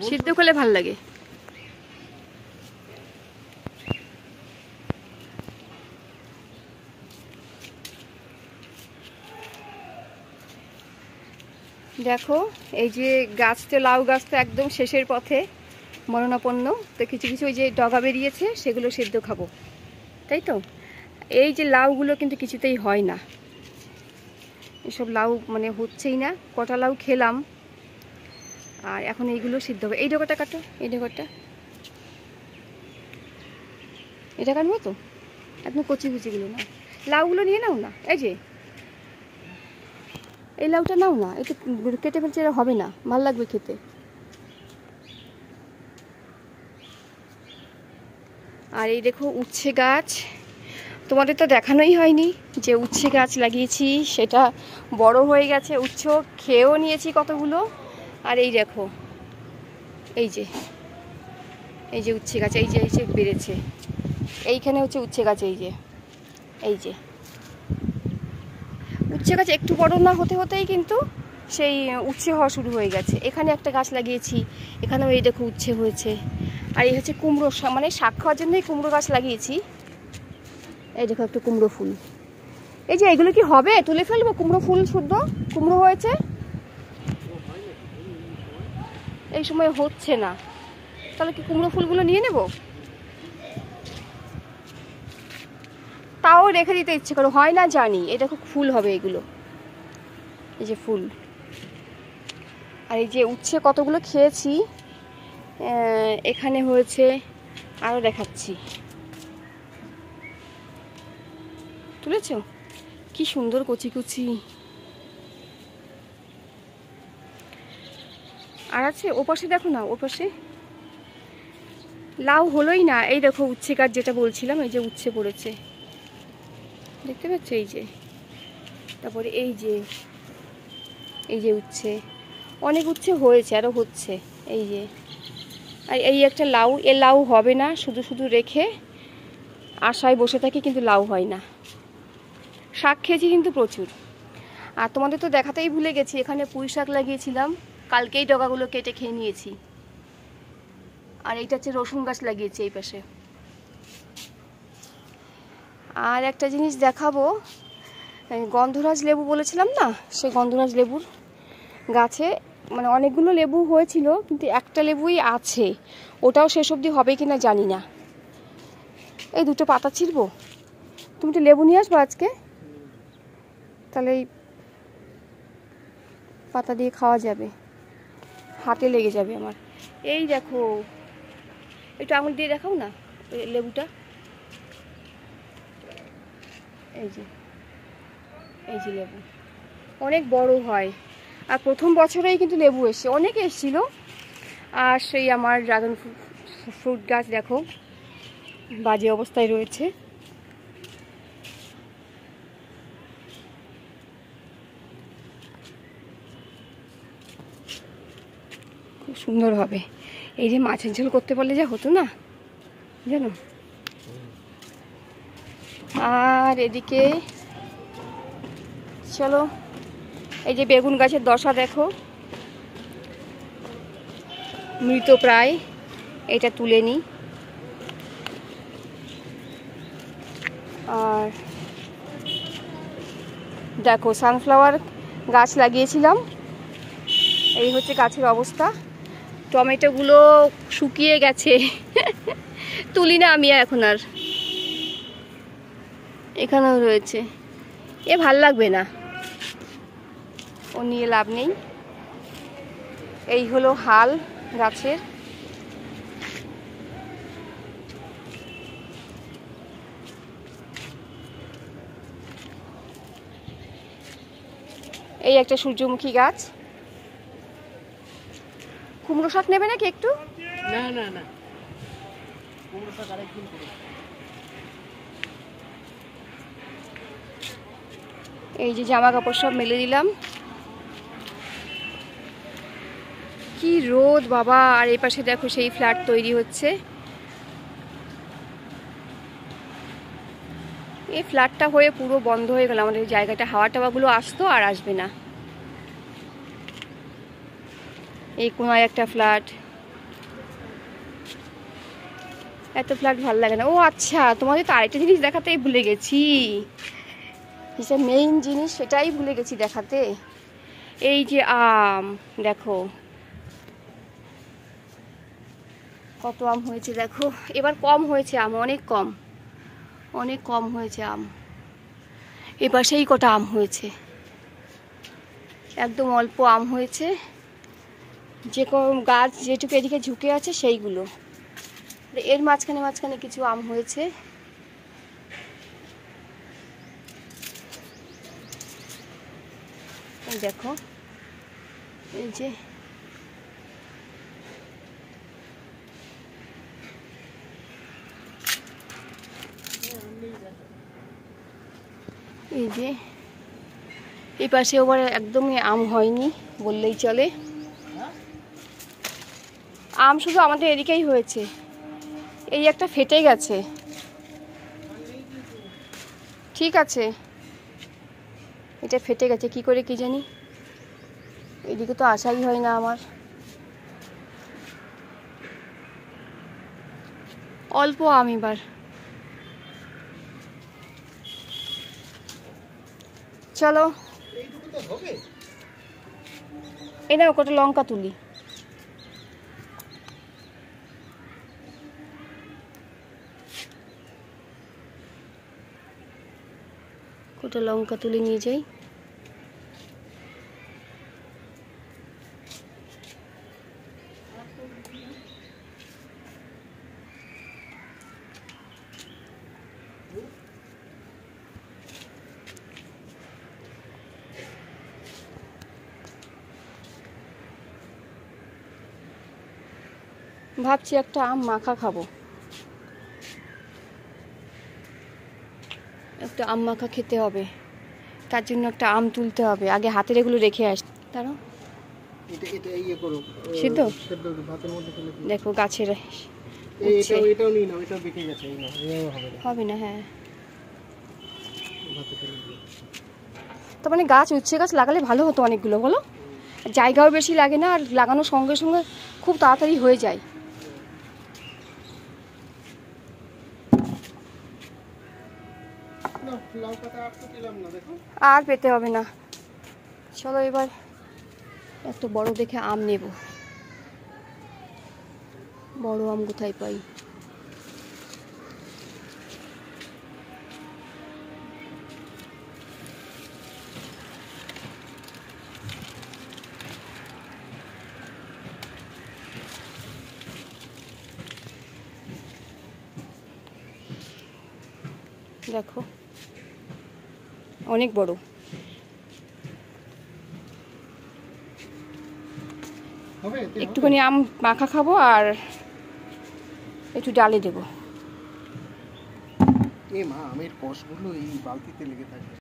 সিদ্ধ করলে ভালো লাগে। দেখো এই যে গাছটা, লাউ গাছটা একদম শেষের পথে মরণাপন্ন। তো কিছু কিছু ওই যে ডগা বেরিয়েছে, সেগুলো সেদ্ধ খাবো, তাই তো। এই যে লাউগুলো কিন্তু কিছুতেই হয় না, এসব লাউ মানে হচ্ছেই না। কটা লাউ খেলাম, আর এখন এইগুলো সিদ্ধ হবে। এই ডগাটা কাটো, এই ডগাটা, এটা কাটবো তো, একদম কচি কুচিগুলো না। লাউগুলো নিয়ে নাও না, এই যে এই লাউটা নাও না, এটা কেটে ফেলছে, এটা হবে না, ভালো লাগবে খেতে। আর এই দেখো উচ্ছে গাছ, তোমাদের তো দেখানোই হয়নি যে উচ্ছে গাছ লাগিয়েছি, সেটা বড় হয়ে গেছে। উচ্ছে খেয়েও নিয়েছি কতগুলো। আর এই দেখো এই যে উচ্ছে গাছ, এই যে বেড়েছে এইখানে হচ্ছে উচ্ছে গাছ। এই যে উচ্ছে গাছ একটু বড় না হতে হতেই কিন্তু সেই উচ্ছে হওয়া শুরু হয়ে গেছে। এখানে একটা গাছ লাগিয়েছি, এখানেও এই দেখো উচ্ছে হয়েছে। আর এই হচ্ছে কুমড়ো, মানে শাক খাওয়ার জন্যই কুমড়ো গাছ লাগিয়েছি। এই দেখো একটা কুমড়ো ফুল। এই যে এগুলো কি হবে, তুলে ফেলবো? কুমড়ো ফুল, শুদ্ধ কুমড়ো হয়েছে, এই সময় হচ্ছে না, তাহলে কি কুমড়ো ফুলগুলো নিয়ে নেব? তাও রেখে দিতে ইচ্ছে করে, হয় না জানি। এই দেখো ফুল হবে এগুলো, এই যে ফুল। আর এই যে উচ্ছে কতগুলো খেয়েছি, এখানে হয়েছে, আরও দেখাচ্ছি। তুলেছ কি সুন্দর কচি কচি। আর আছে ওপাশে, দেখো না ওপাশে লাউ হলোই না। এই দেখো উচ্ছে গাছ, যেটা বলছিলাম, এই যে উচ্ছে পড়েছে, দেখতে পাচ্ছ? এই যে, তারপরে এই যে উচ্ছে, অনেক উচ্ছে হয়েছে, আরও হচ্ছে। এই যে, আর এই একটা লাউ, এ লাউ হবে না, শুধু শুধু রেখে আশায় বসে থাকি, কিন্তু লাউ হয় না। শাক খেয়েছি কিন্তু প্রচুর। আর তোমাদের তো দেখাতেই ভুলে গেছি, এখানে পুঁই শাক লাগিয়েছিলাম, কালকেই ডগাগুলো কেটে খেয়ে নিয়েছি। আর এইটা হচ্ছে রসুন গাছ লাগিয়েছি এই পাশে। আর একটা জিনিস দেখাবো, গন্ধরাজ লেবু বলেছিলাম না, সেই গন্ধরাজ লেবুর গাছে মানে অনেকগুলো লেবু হয়েছিল, কিন্তু একটা লেবুই আছে, ওটাও শেষ অবধি হবে কিনা জানি না। এই দুটো পাতা ছিঁড়বো, তুমি তো লেবু নিয়ে আসবো আজকে, তাহলে এই পাতা দিয়ে খাওয়া যাবে, হাতে লেগে যাবে আমার। এই দেখো, একটু আঙুল দিয়ে দেখাও না লেবুটা, এই যে লেবু অনেক বড় হয়। আর প্রথম বছরেই কিন্তু লেবু এসছে, অনেক এসছিল। আর সেই আমার ড্রাগন ফ্রুট গাছ দেখো বাজে অবস্থায় রয়েছে। খুব সুন্দর হবে। এই যে মাছের ঝোল করতে পারলে যা হতো না জানো। আর এদিকে চলো, এই যে বেগুন গাছের দশা দেখো, মৃত প্রায়, এটা তুলে নিই। আর দেখো সানফ্লাওয়ার গাছ লাগিয়েছিলাম, এই হচ্ছে গাছের অবস্থা। টমেটোগুলো শুকিয়ে গেছে তুলি না আমি এখন আর। এখানেও রয়েছে, এ ভাল লাগবে না, ও নিয়ে লাভ নেই। এই হলো হাল গাছের। এই একটা সূর্যমুখী গাছ। কুমড়ো শাক নেবে নাকি একটু? না না না, কুমড়ো শাক আরেকদিন করব। এই যে জামা কাপড় সব মেলে দিলাম, কি রোদ বাবা। আর এই পাশে দেখো সেই ফ্ল্যাট তৈরি হচ্ছে। এই ফ্ল্যাটটা হয়ে পুরো বন্ধ হয়ে গেল আমাদের জায়গাটা, হাওয়া টাওয়াগুলো আসতো আর আসবে না। এই কোনায় একটা ফ্ল্যাট, এত ফ্ল্যাট ভালো লাগে না। ও আচ্ছা, তোমাদের তো আরেকটা জিনিস দেখাতেই ভুলে গেছি, যেটা মেইন জিনিস সেটাই ভুলে গেছি দেখাতে। এই যে আম দেখো, কত আম হয়েছে দেখো। এবার কম হয়েছে আম, অনেক কম, অনেক কম হয়েছে আম। এবার সেই কটা আম হয়েছে, একদম অল্প আম হয়েছে। যে গাছ যেটুকু এদিকে ঝুঁকে আছে সেইগুলো, এর মাঝখানে মাঝখানে কিছু আম হয়েছে। এই দেখো, এই যে এই যে এই পাশে ওবার একদমই আম হয়নি বললেই চলে। আম শুধু আমাদের এদিকেই হয়েছে, এই একটা ফেটে গেছে। ঠিক আছে, এটা ফেটে গেছে কি করে কি জানি, এদিকে তো আসাই হয় না আমার। অল্প আম এবার। চলো এই নাও কটা লঙ্কা তুলি। কটা লঙ্কা তুলে নিয়ে যাই। ভাবছি একটা আম মাখা খাবো, একটা আম মাখা খেতে হবে, তার জন্য একটা আম তুলতে হবে। আগে হাতের এগুলো রেখে আস। দাঁড়াও, এটা ইয়ে করো, সিদ্ধ সেদ্ধ ভাতের মধ্যে ফেলে দিও। দেখো গাছের এটা এটাও নিয়ে নাও, এটাও বেঁকে গেছে, এই নাও, এও হবে না। হবে না। হ্যাঁ, ভাতে ফেলে দিও। তো মানে গাছ, উচ্ছে গাছ লাগালে ভালো হতো অনেকগুলো, বলো? জায়গাও বেশি লাগে না, আর লাগানোর সঙ্গে সঙ্গে খুব তাড়াতাড়ি হয়ে যায়। না, লঙ্কাটা আর তো দিলাম না, দেখো। আর পেতে হবে না। চলো এবার একটা বড় দেখে আম নেব। বড় আম কোথায় পাই? দেখো অনেক বড়। হবে একটুখানি আম মাখা খাবো আর একটু ডালে দেবো। এ মা, আমের কষগুলো এই বালতিতে লেগে থাকে।